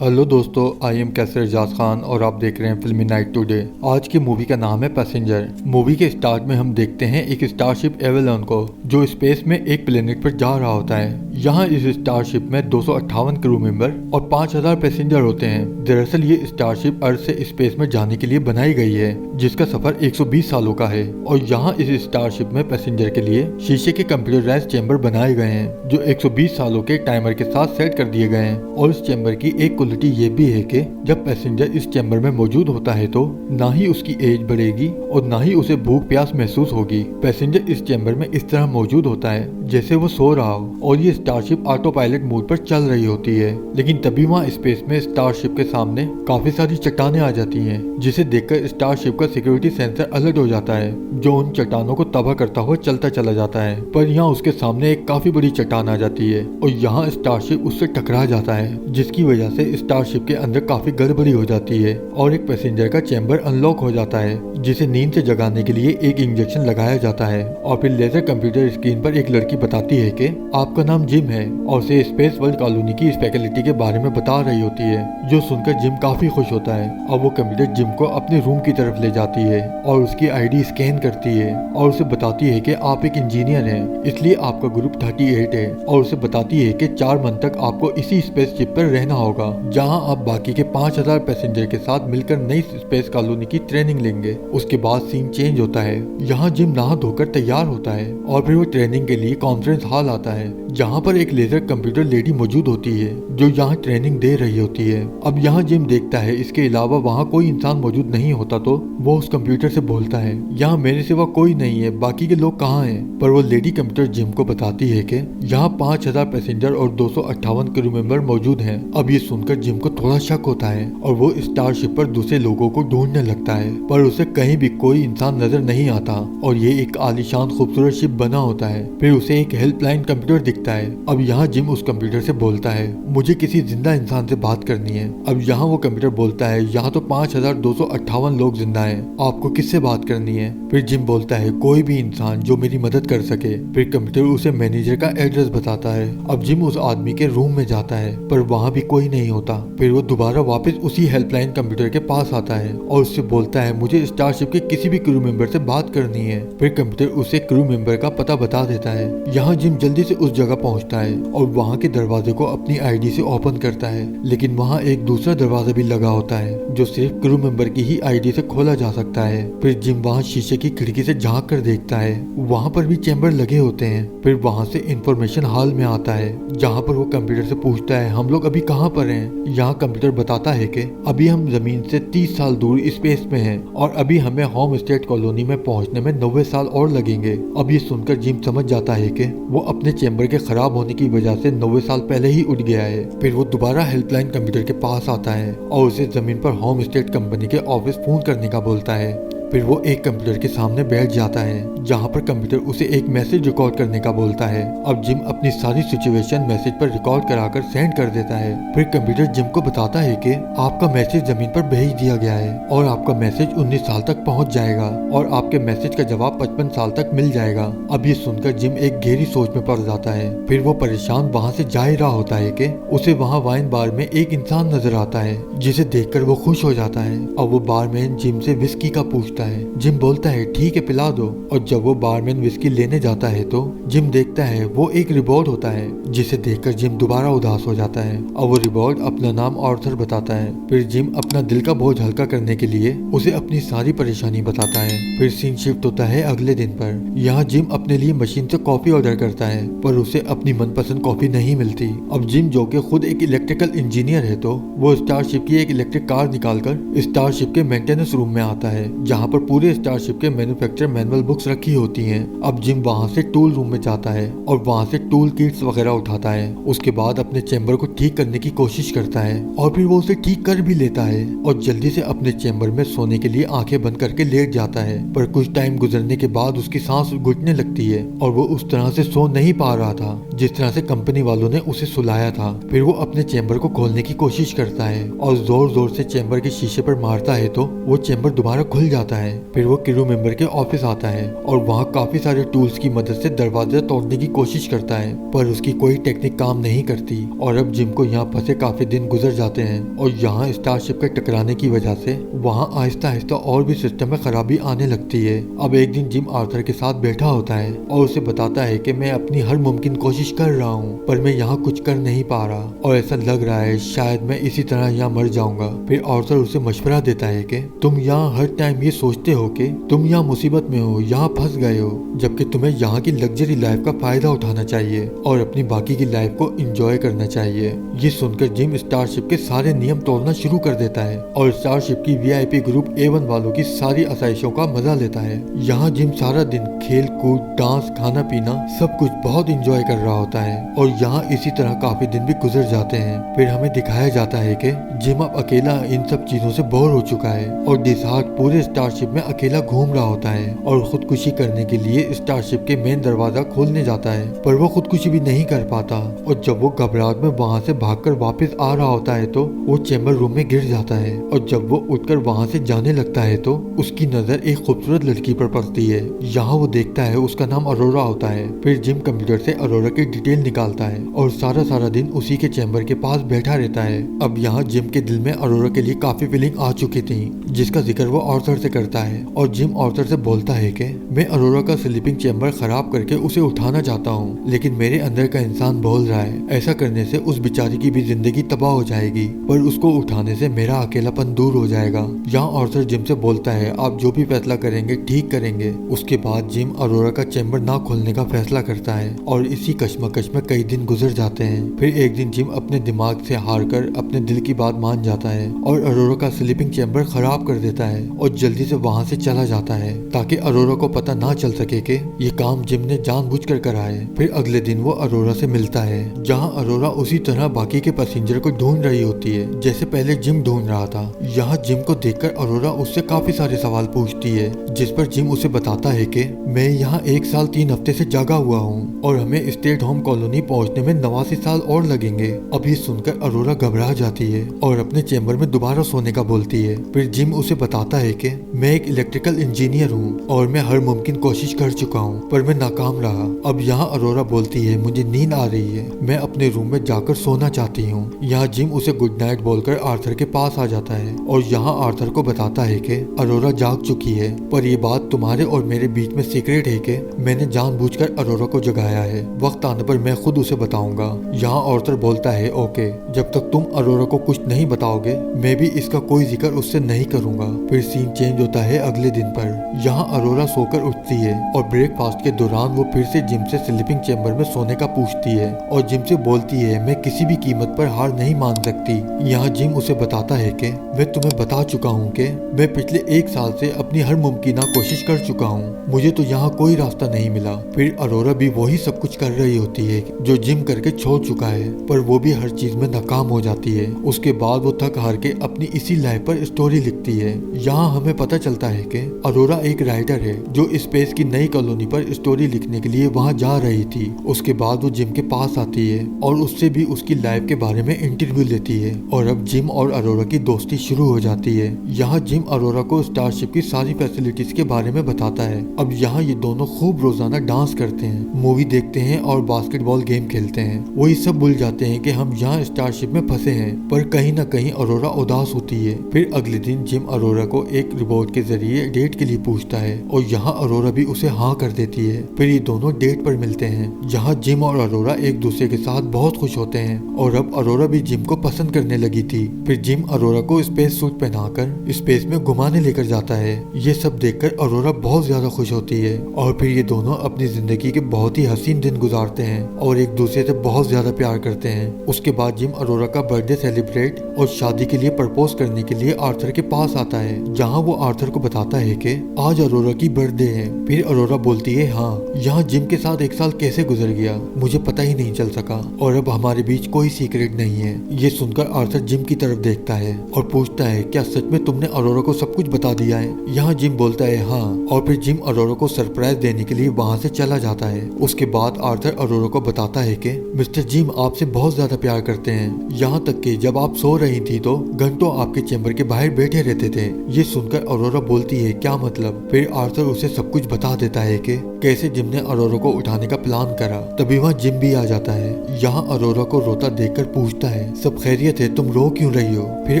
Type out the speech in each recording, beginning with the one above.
Hello दोस्तों, I am कैसर एजाज खान और आप देख रहे हैं फिल्मी नाइट टुडे। आज की मूवी का नाम है पैसेंजर। मूवी के स्टार्ट में हम देखते हैं एक स्टारशिप एवेलॉन को जो स्पेस में एक प्लेनेट पर जा रहा होता है। यहाँ इस स्टारशिप में 258 क्रू मेंबर और 5000 पैसेंजर होते हैं। दरअसल ये स्टारशिप अर्थ से स्पेस में जाने के लिए बनाई गई है जिसका सफर 120 सालों का है। और यहाँ इस स्टारशिप में पैसेंजर के लिए शीशे के कंप्यूटराइज चेंबर बनाए गए हैं जो 120 सालों के टाइमर के साथ सेट कर दिए गए हैं। और इस चेंबर की एक क्वालिटी ये भी है कि जब पैसेंजर इस चेंबर में मौजूद होता है तो ना ही उसकी एज बढ़ेगी और ना ही उसे भूख प्यास महसूस होगी। पैसेंजर इस चेंबर में इस तरह मौजूद होता है जैसे वो सो रहा हो और ये स्टारशिप ऑटो पायलट मोड पर चल रही होती है। लेकिन तभी वहाँ स्पेस में स्टारशिप के सामने काफी सारी चट्टानें आ जाती हैं जिसे देखकर स्टारशिप का सिक्योरिटी सेंसर अलर्ट हो जाता है जो उन चट्टानों को तबाह करता हुआ चलता चला जाता है। पर यहाँ उसके सामने एक काफी बड़ी चट्टान आ जाती है और यहाँ स्टारशिप उससे टकरा जाता है जिसकी वजह से स्टारशिप के अंदर काफी गड़बड़ी हो जाती है और एक पैसेंजर का चैम्बर अनलॉक हो जाता है जिसे नींद से जगाने के लिए एक इंजेक्शन लगाया जाता है। और फिर लेजर कंप्यूटर स्क्रीन पर एक लड़की बताती है कि आपका नाम जिम है और उसे स्पेस वर्ल्ड कॉलोनी की स्पेशलिटी के बारे में बता रही होती है जो सुनकर जिम काफी खुश होता है और वो कंप्यूटर जिम को अपने रूम की तरफ ले जाती है और उसकी आईडी स्कैन करती है और उसे बताती है कि आप एक इंजीनियर हैं इसलिए आपका ग्रुप 38 है। और उसे बताती है कि 4 मंथ तक आपको इसी स्पेसशिप पर रहना होगा जहां आप बाकी के 5000 पैसेंजर के साथ मिलकर नई स्पेस कॉलोनी की ट्रेनिंग लेंगे। उसके बाद सीन चेंज होता है। यहाँ जिम नहा धोकर तैयार होता है और फिर वो ट्रेनिंग के लिए कॉन्फ्रेंस हॉल आता है जहाँ पर एक लेजर कंप्यूटर लेडी मौजूद होती है जो यहाँ ट्रेनिंग दे रही होती है। अब यहाँ जिम देखता है इसके अलावा वहाँ कोई इंसान मौजूद नहीं होता तो वो उस कंप्यूटर से बोलता है यहाँ मेरे सिवा कोई नहीं है, बाकी के लोग कहाँ हैं? पर वो लेडी कंप्यूटर जिम को बताती है कि यहाँ 5000 पैसेंजर और 258 क्रू मेंबर मौजूद हैं। अब ये सुनकर जिम को थोड़ा शक होता है और वो स्टारशिप पर दूसरे लोगों को ढूंढने लगता है पर उसे कहीं भी कोई इंसान नजर नहीं आता और ये एक आलीशान खूबसूरत शिप बना होता है। फिर उसे एक हेल्पलाइन कंप्यूटर दिखता है। अब यहाँ जिम उस कंप्यूटर से बोलता है मुझे किसी जिंदा इंसान से बात करनी है। अब यहाँ वो कंप्यूटर बोलता है यहाँ तो 5258 लोग जिंदा हैं, आपको किससे बात करनी है? फिर जिम बोलता है कोई भी इंसान जो मेरी मदद कर सके। फिर कंप्यूटर उसे मैनेजर का एड्रेस बताता है। अब जिम उस आदमी के रूम में जाता है पर वहाँ भी कोई नहीं होता। फिर वो दोबारा वापस उसी हेल्पलाइन कंप्यूटर के पास आता है और उससे बोलता है मुझे स्टारशिप के किसी भी क्रू मेंबर से बात करनी है। फिर कंप्यूटर उसे क्रू मेंबर का पता बता देता है। यहाँ जिम जल्दी से उस जगह पहुँचता है और वहाँ के दरवाजे को अपनी आईडी से ओपन करता है लेकिन वहाँ एक दूसरा दरवाजा भी लगा होता है जो सिर्फ क्रू मेंबर की ही आईडी से खोला जा सकता है। फिर जिम वहाँ शीशे की खिड़की से झांक कर देखता है, वहाँ पर भी चैम्बर लगे होते हैं। फिर वहाँ से इंफॉर्मेशन हॉल में आता है जहाँ पर वो कंप्यूटर से पूछता है हम लोग अभी कहाँ पर हैं? यहाँ कंप्यूटर बताता है कि अभी हम जमीन से 30 साल दूर स्पेस में हैं और अभी हमें होम स्टेट कॉलोनी में पहुँचने में 90 साल और लगेंगे। अब ये सुनकर जिम समझ जाता है कि वो अपने चैम्बर के खराब होने की वजह से 90 साल पहले ही उठ गया है। फिर वो दोबारा हेल्पलाइन कंप्यूटर के पास आता है और उसे जमीन पर होम स्टेट कंपनी के ऑफिस फोन करने का बोलता है। फिर वो एक कंप्यूटर के सामने बैठ जाता है जहाँ पर कंप्यूटर उसे एक मैसेज रिकॉर्ड करने का बोलता है। अब जिम अपनी सारी सिचुएशन मैसेज पर रिकॉर्ड कराकर सेंड कर देता है। फिर कंप्यूटर जिम को बताता है कि आपका मैसेज जमीन पर भेज दिया गया है और आपका मैसेज 19 साल तक पहुँच जाएगा और आपके मैसेज का जवाब 55 साल तक मिल जाएगा। अब ये सुनकर जिम एक गहरी सोच में पड़ जाता है। फिर वो परेशान वहाँ से जा ही रहा होता है कि उसे वहाँ वाइन बार में एक इंसान नजर आता है जिसे देखकर वो खुश हो जाता है और वो बारमैन जिम से विस्की का पूछता है। जिम बोलता है ठीक है पिला दो। और जब वो बारमैन विस्की लेने जाता है तो जिम देखता है वो एक रिबॉट होता है जिसे देखकर जिम दोबारा उदास हो जाता है और वो रिबॉट अपना नाम आर्थर बताता है। फिर जिम अपना दिल का बोझ हल्का करने के लिए उसे अपनी सारी परेशानी बताता है। फिर सीन शिफ्ट होता है अगले दिन पर। यहाँ जिम अपने लिए मशीन से कॉफी ऑर्डर करता है पर उसे अपनी मनपसंद कॉफी नहीं मिलती। अब जिम जो कि खुद एक इलेक्ट्रिकल इंजीनियर है तो वो स्टारशिप की एक इलेक्ट्रिक कार निकालकर स्टारशिप के मेंटेनेंस रूम में आता है जहाँ पर पूरे स्टारशिप के मैन्युफैक्चर मैनुअल बुक्स रखी होती हैं। अब जिम वहाँ से टूल रूम में जाता है और वहाँ से टूल किट्स वगैरह उठाता है। उसके बाद अपने चैम्बर को ठीक करने की कोशिश करता है और फिर वो उसे ठीक कर भी लेता है और जल्दी से अपने चैम्बर में सोने के लिए आंखें बंद करके लेट जाता है। पर कुछ टाइम गुजरने के बाद उसकी सांस घुटने लगती है और वो उस तरह से सो नहीं पा रहा था जिस तरह से कंपनी वालों ने उसे सुलाया था। फिर वो अपने चैम्बर को खोलने की कोशिश करता है और जोर जोर से चैम्बर के शीशे पर मारता है तो वो चैम्बर दोबारा खुल जाता है। फिर वो क्रू मेंबर के ऑफिस आता है और वहाँ काफी सारे टूल्स की मदद से दरवाजा तोड़ने की कोशिश करता है, पर उसकी कोई टेक्निक काम नहीं करती और अब जिम को यहाँ फंसे काफी दिन गुजर जाते हैं और यहाँ स्टारशिप के टकराने की वजह से वहाँ आहिस्ता आहिस्ता और भी सिस्टम में खराबी आने लगती है। अब एक दिन जिम आर्थर के साथ बैठा होता है और उसे बताता है कि मैं अपनी हर मुमकिन कोशिश कर रहा हूँ, पर मैं यहाँ कुछ कर नहीं पा रहा और ऐसा लग रहा है शायद मैं इसी तरह यहाँ मर जाऊंगा। फिर आर्थर उसे मशवरा देता है कि तुम यहाँ हर टाइम ये सोचते हो कि तुम यहाँ मुसीबत में हो, यहाँ फंस गए हो, जबकि तुम्हें यहाँ की लग्जरी लाइफ का फायदा उठाना चाहिए और अपनी बाकी की लाइफ को एंजॉय करना चाहिए। ये सुनकर जिम स्टारशिप के सारे नियम तोड़ना शुरू कर देता है और स्टारशिप की वीआईपी ग्रुप A1 वालों की सारी आसाइशों का मजा लेता है। यहाँ जिम सारा दिन खेल कूद, डांस, खाना पीना सब कुछ बहुत एंजॉय कर रहा होता है और यहाँ इसी तरह काफी दिन भी गुजर जाते हैं। फिर हमें दिखाया जाता है कि जिम अब अकेला इन सब चीजों से बोर हो चुका है और डिसहार्ट पूरे स्टारशिप में अकेला घूम रहा होता है और खुदकुशी करने के लिए स्टारशिप के मेन दरवाजा खोलने जाता है, पर वो खुदकुशी भी नहीं कर पाता और जब वो घबराहट में वहाँ से भागकर वापस आ रहा होता है तो वो चेम्बर रूम में गिर जाता है और जब वो उठकर वहाँ से जाने लगता है तो उसकी नजर एक खूबसूरत लड़की पर पड़ती है। यहाँ वो देखता है उसका नाम अरोरा होता है। फिर जिम कंप्यूटर से अरोरा की डिटेल निकालता है और सारा दिन उसी के चैम्बर के पास बैठा रहता है। अब यहाँ जिम के दिल में अरोरा के लिए काफी फीलिंग आ चुकी थी, जिसका जिक्र वो आर्थर से करता है और जिम आर्थर से बोलता है कि मैं अरोरा का स्लीपिंग चैम्बर खराब करके उसे उठाना चाहता हूँ, लेकिन मेरे अंदर का इंसान बोल रहा है ऐसा करने से उस बेचारी की भी जिंदगी तबाह हो जाएगी, पर उसको उठाने से मेरा अकेलापन दूर हो जाएगा। यहाँ आर्थर जिम से बोलता है आप जो भी फैसला करेंगे ठीक करेंगे। उसके बाद जिम अरोरा का चैम्बर ना खोलने का फैसला करता है और इसी कश्मकश में कई दिन गुजर जाते हैं। फिर एक दिन जिम अपने दिमाग से हारकर अपने दिल की बात मान जाता है और अरोरा का स्लीपिंग चैम्बर खराब कर देता है और जल्दी से वहाँ से चला जाता है ताकि अरोरा को पता ना चल सके कि ये काम जिम ने जानबूझकर करा है। फिर अगले दिन वो अरोरा से मिलता है, जहाँ अरोरा उसी तरह बाकी के पैसेंजर को ढूंढ रही होती है जैसे पहले जिम ढूंढ रहा था। यहाँ जिम को देखकर अरोरा उससे काफी सारे सवाल पूछती है, जिस पर जिम उसे बताता है कि मैं यहाँ 1 साल 3 हफ्ते से जागा हुआ हूँ और हमें स्टेट होम कॉलोनी पहुँचने में 89 साल और लगेंगे। अभी सुनकर अरोरा घबरा जाती है और अपने चैम्बर में दोबारा सोने का बोलती है। फिर जिम उसे बताता है कि मैं एक इलेक्ट्रिकल इंजीनियर हूँ और मैं हर मुमकिन कोशिश कर चुका हूँ, पर मैं नाकाम रहा। अब यहाँ अरोरा बोलती है मुझे नींद आ रही है, मैं अपने रूम में जाकर सोना चाहती हूँ। यहाँ जिम उसे गुड नाइट बोलकर आर्थर के पास आ जाता है और यहाँ आर्थर को बताता है कि अरोरा जाग चुकी है, पर ये बात तुम्हारे और मेरे बीच में सीक्रेट है कि मैंने जानबूझकर अरोरा को जगाया है। वक्त आने पर मैं खुद उसे बताऊंगा। यहाँ आर्थर बोलता है ओके, जब तक तुम अरोरा को कुछ नहीं बताओगे मैं भी इसका कोई जिक्र उससे नहीं करूंगा। फिर सीन चेंज होता है अगले दिन पर। यहाँ अरोरा सोकर उठती है और ब्रेकफास्ट के दौरान वो फिर से जिम से स्लीपिंग चैम्बर में सोने का पूछती है और जिम से बोलती है मैं किसी भी कीमत पर हार नहीं मान सकती। यहाँ जिम उसे बताता है कि मैं तुम्हें बता चुका हूँ कि मैं पिछले 1 साल से अपनी हर मुमकिन कोशिश कर चुका हूँ, मुझे तो यहाँ कोई रास्ता नहीं मिला। फिर अरोरा भी वही सब कुछ कर रही होती है जो जिम करके छोड़ चुका है, पर वो भी हर चीज में नाकाम हो जाती है। उसके बाद वो थक हार के अपनी इसी लाइफ पर स्टोरी लिखती है। यहाँ हमें पता चलता है कि अरोरा एक राइटर है जो स्पेस की नई कॉलोनी पर स्टोरी लिखने के लिए वहाँ जा रही थी। उसके बाद वो जिम के पास आती है और उससे भी उसकी लाइफ के बारे में इंटरव्यू लेती है और अब जिम और अरोरा की दोस्ती शुरू हो जाती है। यहाँ जिम अरोरा को स्टारशिप की सारी फैसिलिटीज के बारे में बताता है। अब यहाँ ये दोनों खूब रोजाना डांस करते हैं, मूवी देखते हैं और बास्केटबॉल गेम खेलते हैं। वो ये सब भूल जाते हैं कि हम यहाँ स्टारशिप में फंसे हैं, पर कहीं ना कहीं अरोरा उदास होती है। फिर अगले दिन जिम अरोरा को एक रिपोर्ट के जरिए डेट के लिए पूछता है और यहाँ अरोरा भी उसे हाँ कर देती है। फिर ये दोनों डेट पर मिलते हैं, जहाँ जिम और अरोरा एक दूसरे के साथ बहुत खुश होते हैं और अब अरोरा भी जिम को पसंद करने लगी थी। फिर जिम अरोरा को स्पेस सूट पहनाकर स्पेस में घुमाने लेकर जाता है। ये सब देखकर अरोरा बहुत ज्यादा खुश होती है और फिर ये दोनों अपनी जिंदगी के बहुत ही हसीन दिन गुजारते हैं और एक दूसरे से बहुत ज्यादा प्यार करते हैं। उसके बाद जिम अरोरा का बर्थडे सेलिब्रेट और शादी के लिए प्रपोज करने के लिए आर्थर के पास आता है, जहाँ वो आर्थर को बताता है कि आज अरोरा की बर्थडे है। फिर अरोरा बोलती है हाँ, यहाँ जिम के साथ 1 साल कैसे गुजर गया मुझे पता ही नहीं चल सका और अब हमारे बीच कोई सीक्रेट नहीं है। ये सुनकर आर्थर जिम की तरफ देखता है और पूछता है क्या सच में तुमने अरोरा को सब कुछ बता दिया है? यहाँ जिम बोलता है हाँ, और फिर जिम अरोरा को सरप्राइज देने के लिए वहाँ से चला जाता है। उसके बाद आर्थर अरोरा को बताता है कि मिस्टर जिम आपसे बहुत ज्यादा प्यार करते हैं, यहाँ तक कि जब आप सो रही थी तो घंटों आपके चैम्बर के बाहर बैठे रहते थे। ये सुनकर अरोरा अरोरा बोलती है क्या मतलब। फिर आर्थर उसे सब कुछ बता देता है कि कैसे जिम ने अरोरा को उठाने का प्लान करा। तभी वहाँ जिम भी आ जाता है। यहाँ अरोरा को रोता देखकर पूछता है सब खैरियत है, तुम रो क्यों रही हो। फिर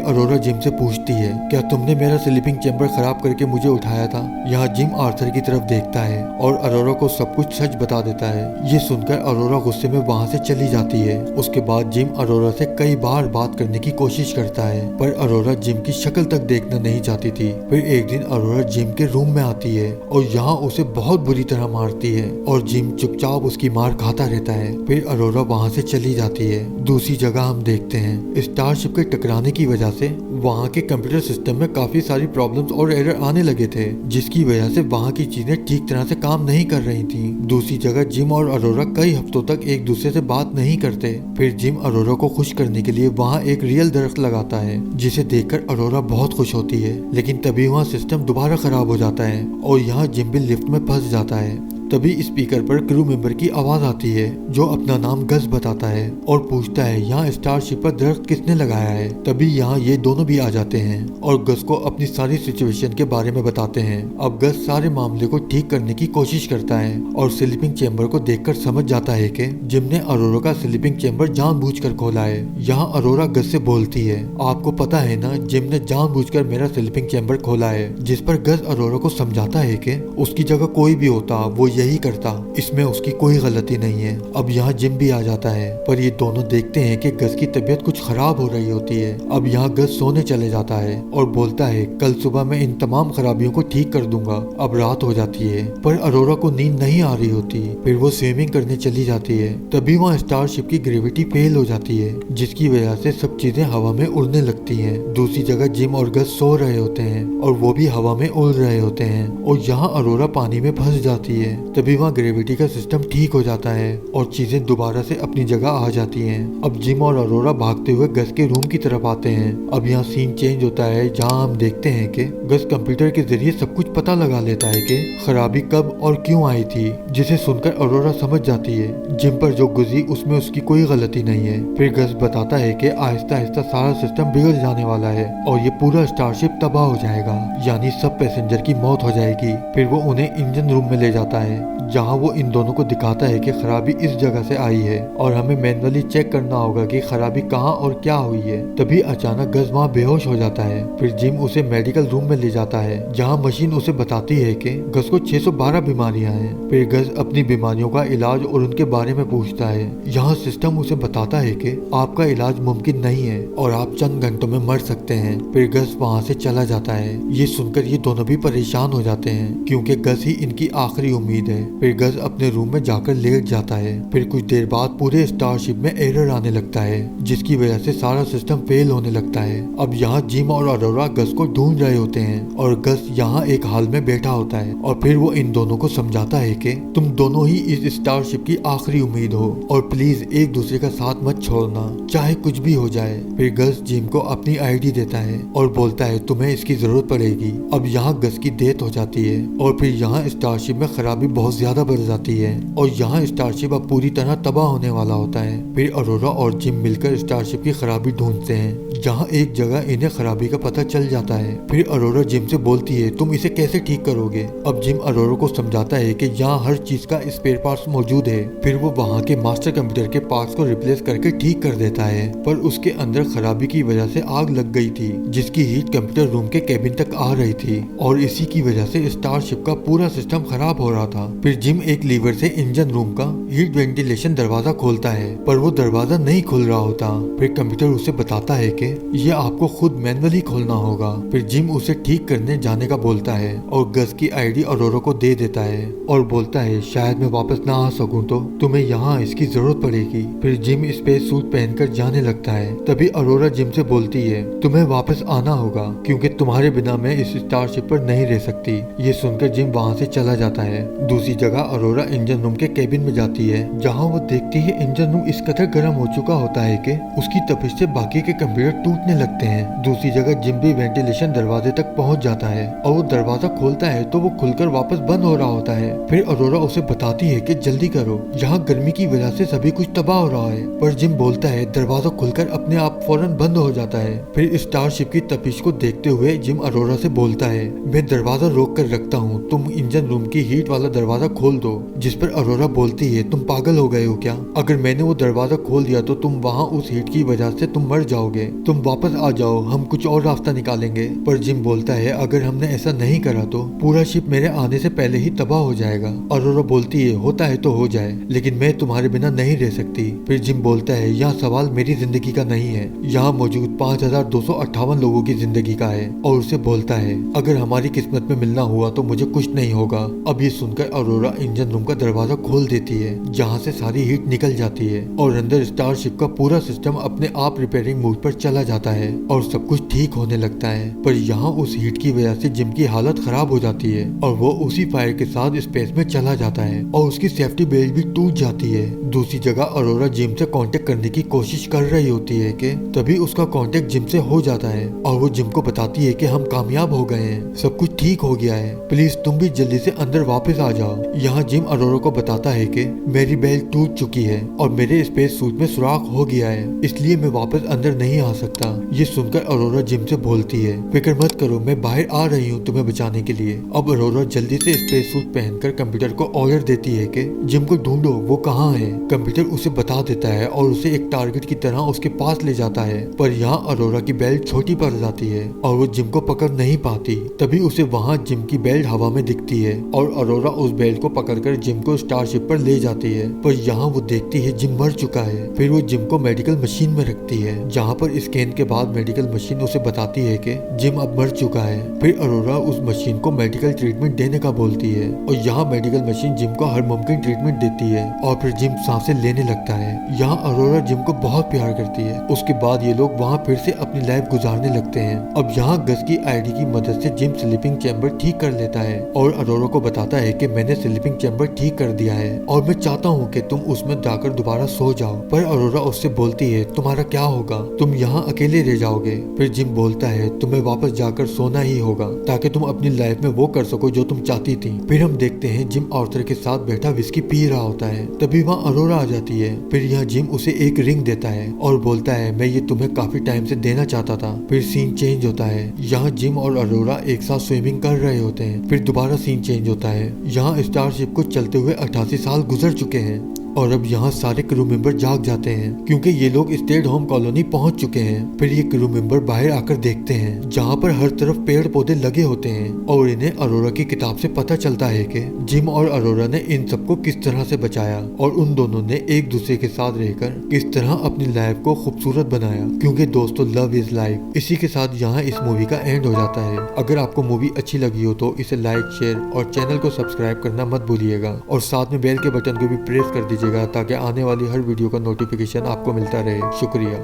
अरोरा जिम से पूछती है क्या तुमने मेरा स्लीपिंग चैम्बर खराब करके मुझे उठाया था। यहाँ जिम आर्थर की तरफ देखता है और अरोरा को सब कुछ सच बता देता है। ये सुनकर अरोरा गुस्से में वहाँ से चली जाती है। उसके बाद जिम अरोरा से कई बार बात करने की कोशिश करता है पर अरोरा जिम की शक्ल तक देखना नहीं चाहती थी। फिर एक दिन अरोरा जिम के रूम में आती है और यहाँ उसे बहुत बुरी तरह मारती है और जिम चुपचाप उसकी मार खाता रहता है। फिर अरोरा वहाँ से चली जाती है। दूसरी जगह हम देखते हैं स्टारशिप के टकराने की वजह से वहाँ के कंप्यूटर सिस्टम में काफी सारी प्रॉब्लम्स और एरर आने लगे थे, जिसकी वजह से वहाँ की चीजें ठीक तरह से काम नहीं कर रही थी। दूसरी जगह जिम और अरोरा कई हफ्तों तक एक दूसरे से बात नहीं करते। फिर जिम अरोरा को खुश करने के लिए वहाँ एक रियल दरख्त लगाता है जिसे देखकर अरोरा बहुत खुश होती है। लेकिन तभी वहाँ सिस्टम दोबारा खराब हो जाता है और यहाँ जिम भी लिफ्ट में फंस जाता है। तभी स्पीकर पर क्रू मेंबर की आवाज आती है जो अपना नाम गस बताता है और पूछता है यहाँ स्टारशिप पर दरख्त किसने लगाया है। तभी यहाँ ये दोनों भी आ जाते हैं और गस को अपनी सारी सिचुएशन के बारे में बताते हैं। अब गस सारे मामले को ठीक करने की कोशिश करता है और स्लीपिंग चैम्बर को देखकर समझ जाता है कि जिम ने अरोरा का स्लीपिंग चैम्बर जानबूझकर खोला है। यहाँ अरोरा गस से बोलती है आपको पता है ना जिम ने जानबूझकर मेरा स्लीपिंग चैम्बर खोला है। जिस पर गस अरोरा को समझाता है कि उसकी जगह कोई भी होता वो यही करता, इसमें उसकी कोई गलती नहीं है। अब यहाँ जिम भी आ जाता है पर ये दोनों देखते हैं कि गस की तबीयत कुछ खराब हो रही होती है। अब यहाँ गस सोने चले जाता है और बोलता है कल सुबह मैं इन तमाम खराबियों को ठीक कर दूंगा। अब रात हो जाती है पर अरोरा को नींद नहीं आ रही होती। फिर वो स्विमिंग करने चली जाती है। तभी वहाँ स्टारशिप की ग्रेविटी फेल हो जाती है जिसकी वजह से सब चीजें हवा में उड़ने लगती है। दूसरी जगह जिम और गस सो रहे होते हैं और वो भी हवा में उड़ रहे होते हैं और यहाँ अरोरा पानी में फंस जाती है। तभी वहाँ ग्रेविटी का सिस्टम ठीक हो जाता है और चीजें दोबारा से अपनी जगह आ जाती हैं। अब जिम और अरोरा भागते हुए गस के रूम की तरफ आते हैं। अब यहाँ सीन चेंज होता है जहाँ हम देखते हैं कि गस कंप्यूटर के जरिए सब कुछ पता लगा लेता है कि खराबी कब और क्यों आई थी, जिसे सुनकर अरोरा समझ जाती है जिम पर जो गुजरी उसमें उसकी कोई गलती नहीं है। फिर गस बताता है कि आहिस्ता आहिस्ता सारा सिस्टम बिगड़ जाने वाला है और ये पूरा स्टारशिप तबाह हो जाएगा, यानी सब पैसेंजर की मौत हो जाएगी। फिर वो उन्हें इंजन रूम में ले जाता है जहाँ वो इन दोनों को दिखाता है कि खराबी इस जगह से आई है और हमें मैनुअली चेक करना होगा कि खराबी कहाँ और क्या हुई है। तभी अचानक गस वहाँ बेहोश हो जाता है। फिर जिम उसे मेडिकल रूम में ले जाता है जहाँ मशीन उसे बताती है कि गस को 612 बीमारियां हैं। फिर गस अपनी बीमारियों का इलाज और उनके बारे में पूछता है। यहाँ सिस्टम उसे बताता है कि आपका इलाज मुमकिन नहीं है और आप चंद घंटों में मर सकते हैं। फिर गस वहाँ से चला जाता है। ये सुनकर ये दोनों भी परेशान हो जाते हैं क्योंकि गस ही इनकी आखिरी उम्मीद है। फिर गस अपने रूम में जाकर लेट जाता है। फिर कुछ देर बाद पूरे स्टारशिप में एरर आने लगता है जिसकी वजह से सारा सिस्टम फेल होने लगता है। अब यहाँ जिम और अरोरा गस को ढूंढ रहे होते हैं और गस यहाँ एक हाल में बैठा होता है और फिर वो इन दोनों को समझाता है कि तुम दोनों ही इस स्टारशिप की आखिरी उम्मीद हो और प्लीज एक दूसरे का साथ मत छोड़ना चाहे कुछ भी हो जाए। फिर गस जिम को अपनी आईडी देता है और बोलता है तुम्हें इसकी जरूरत पड़ेगी। अब यहाँ गस की डेथ हो जाती है और फिर यहाँ स्टारशिप में खराबी बहुत ज्यादा बढ़ जाती है और यहाँ स्टारशिप अब पूरी तरह तबाह होने वाला होता है। फिर अरोरा और जिम मिलकर स्टारशिप की खराबी ढूंढते हैं जहाँ एक जगह इन्हें खराबी का पता चल जाता है। फिर अरोरा जिम से बोलती है तुम इसे कैसे ठीक करोगे। अब जिम अरोरा को समझाता है कि यहाँ हर चीज का स्पेयर पार्ट्स मौजूद है। फिर वो वहाँ के मास्टर कंप्यूटर के पार्ट्स को रिप्लेस करके ठीक कर देता है पर उसके अंदर खराबी की वजह से आग लग गई थी जिसकी हीट कंप्यूटर रूम के केबिन तक आ रही थी और इसी की वजह से स्टारशिप का पूरा सिस्टम खराब हो रहा था। फिर जिम एक लीवर से इंजन रूम का हीट वेंटिलेशन दरवाजा खोलता है पर वो दरवाजा नहीं खुल रहा होता। फिर कंप्यूटर उसे बताता है कि ये आपको खुद मैनुअली खोलना होगा। फिर जिम उसे ठीक करने जाने का बोलता है और गस की आईडी अरोरा को दे देता है और बोलता है शायद मैं वापस ना आ सकूं तो तुम्हें यहाँ इसकी जरूरत पड़ेगी। फिर जिम स्पेस सूट पहनकर जाने लगता है। तभी अरोरा जिम से बोलती है तुम्हें वापस आना होगा क्योंकि तुम्हारे बिना मैं इस स्टारशिप पर नहीं रह सकती। ये सुनकर जिम वहाँ से चला जाता है। दूसरी जगह अरोरा इंजन रूम के केबिन में जाती है, जहाँ वो देखती है इंजन रूम इस कदर गर्म हो चुका होता है कि उसकी तपिश से बाकी के कंप्यूटर टूटने लगते हैं। दूसरी जगह जिम भी वेंटिलेशन दरवाजे तक पहुँच जाता है और वो दरवाजा खोलता है तो वो खुलकर वापस बंद हो रहा होता है। फिर अरोरा उसे बताती है कि जल्दी करो, यहाँ गर्मी की वजह से सभी कुछ तबाह हो रहा है। पर जिम बोलता है दरवाजा खुलकर अपने आप फौरन बंद हो जाता है। फिर स्टारशिप की तपिश को देखते हुए जिम अरोरा से बोलता है, मैं दरवाजा रोक कर रखता हूँ, तुम इंजन रूम की हीट वाला दरवाजा खोल दो। जिस पर अरोरा बोलती है, तुम पागल हो गए हो क्या? अगर मैंने वो दरवाजा खोल दिया तो तुम वहाँ उस हीट की वजह से तुम मर जाओगे। तुम वापस आ जाओ, हम कुछ और रास्ता निकालेंगे। पर जिम बोलता है, अगर हमने ऐसा नहीं करा तो पूरा शिप मेरे आने से पहले ही तबाह हो जाएगा। अरोरा बोलती है, होता है तो हो जाए, लेकिन मैं तुम्हारे बिना नहीं रह सकती। फिर जिम बोलता है, यहाँ सवाल मेरी जिंदगी का नहीं है, यहाँ मौजूद 5258 लोगों की जिंदगी का है। और उसे बोलता है, अगर हमारी किस्मत में मिलना हुआ तो मुझे कुछ नहीं होगा। अब ये सुनकर अरोरा इंजन रूम का दरवाजा खोल देती है, जहाँ से सारी हीट निकल जाती है और अंदर स्टारशिप का पूरा सिस्टम अपने आप रिपेयरिंग मोड पर चला जाता है और सब कुछ ठीक होने लगता है। पर यहाँ उस हीट की वजह से जिम की हालत खराब हो जाती है और वो उसी फायर के साथ स्पेस में चला जाता है और उसकी सेफ्टी बेल्ट भी टूट जाती है। दूसरी जगह अरोरा जिम से कांटेक्ट करने की कोशिश कर रही होती है कि तभी उसका कांटेक्ट जिम से हो जाता है और वो जिम को बताती है कि हम कामयाब हो गए हैं, सब कुछ ठीक हो गया है, प्लीज तुम भी जल्दी से अंदर वापस आ जाओ। यहाँ जिम अरोरा को बताता है कि मेरी बेल्ट टूट चुकी है और मेरे स्पेस सूट में सुराख हो गया है, इसलिए मैं वापस अंदर नहीं आ सकता। ये सुनकर अरोरा जिम से बोलती है, फिक्र मत करो, मैं बाहर आ रही हूँ तुम्हें बचाने के लिए। अब अरोरा जल्दी से स्पेस सूट पहनकर कंप्यूटर को ऑर्डर देती है कि जिम को ढूंढो, वो कहाँ है। कंप्यूटर उसे बता देता है और उसे एक टारगेट की तरह उसके पास ले जाता है। पर यहाँ अरोरा की बेल्ट छोटी पड़ जाती है और वो जिम को पकड़ नहीं पाती। तभी उसे वहाँ जिम की बेल्ट हवा में दिखती है और अरोरा उस बेल्ट को पकड़कर जिम को स्टारशिप पर ले जाती है। पर यहाँ वो देखती है जिम मर चुका है। फिर वो जिम को मेडिकल मशीन में रखती है, जहाँ पर स्कैन के बाद मेडिकल मशीन उसे बताती है कि जिम अब मर चुका है। फिर अरोरा उस मशीन को मेडिकल ट्रीटमेंट देने का बोलती है और यहाँ मेडिकल मशीन जिम को हर मुमकिन ट्रीटमेंट देती है और फिर जिम सांसें लेने लगता है। यहाँ अरोरा जिम को बहुत प्यार करती है। उसके बाद ये लोग वहाँ फिर से अपनी लाइफ गुजारने लगते हैं। अब यहाँ गस की आईडी की मदद से जिम स्लीपिंग चैम्बर ठीक कर लेता है और अरोरा को बताता है कि मैंने स्लीपिंग चैम्बर ठीक कर दिया है और मैं चाहता हूँ कि तुम उसमें जाकर दोबारा सो जाओ। पर अरोरा उससे बोलती है, तुम्हारा क्या होगा, तुम यहाँ अकेले रह जाओगे। फिर जिम बोलता है, तुम्हें वापस जाकर सोना ही होगा ताकि तुम अपनी लाइफ में वो कर सको जो तुम चाहती थी। फिर हम देखते हैं जिम आर्थर के साथ बैठा विस्की पी रहा होता है। तभी वहाँ अरोरा आ जाती है। फिर यहाँ जिम उसे एक रिंग देता है और बोलता है, मैं ये तुम्हें काफी टाइम से देना चाहता था। फिर सीन चेंज होता है। यहाँ जिम और अरोरा एक साथ स्विमिंग कर रहे होते हैं। फिर दोबारा सीन चेंज होता है। यहाँ स्टारशिप को चलते हुए 88 साल गुजर चुके हैं और अब यहाँ सारे क्रू मेंबर जाग जाते हैं क्योंकि ये लोग स्टेट होम कॉलोनी पहुंच चुके हैं। फिर ये क्रू मेंबर बाहर आकर देखते हैं जहाँ पर हर तरफ पेड़ पौधे लगे होते हैं और इन्हें अरोरा की किताब से पता चलता है कि जिम और अरोरा ने इन सबको किस तरह से बचाया और उन दोनों ने एक दूसरे के साथ रहकर किस तरह अपनी लाइफ को खूबसूरत बनाया, क्योंकि दोस्तों लव इज लाइफ। इसी के साथ यहाँ इस मूवी का एंड हो जाता है। अगर आपको मूवी अच्छी लगी हो तो इसे लाइक, शेयर और चैनल को सब्सक्राइब करना मत भूलिएगा और साथ में बेल के बटन को भी प्रेस कर दीजिएगा ताकि आने वाली हर वीडियो का नोटिफिकेशन आपको मिलता रहे। शुक्रिया।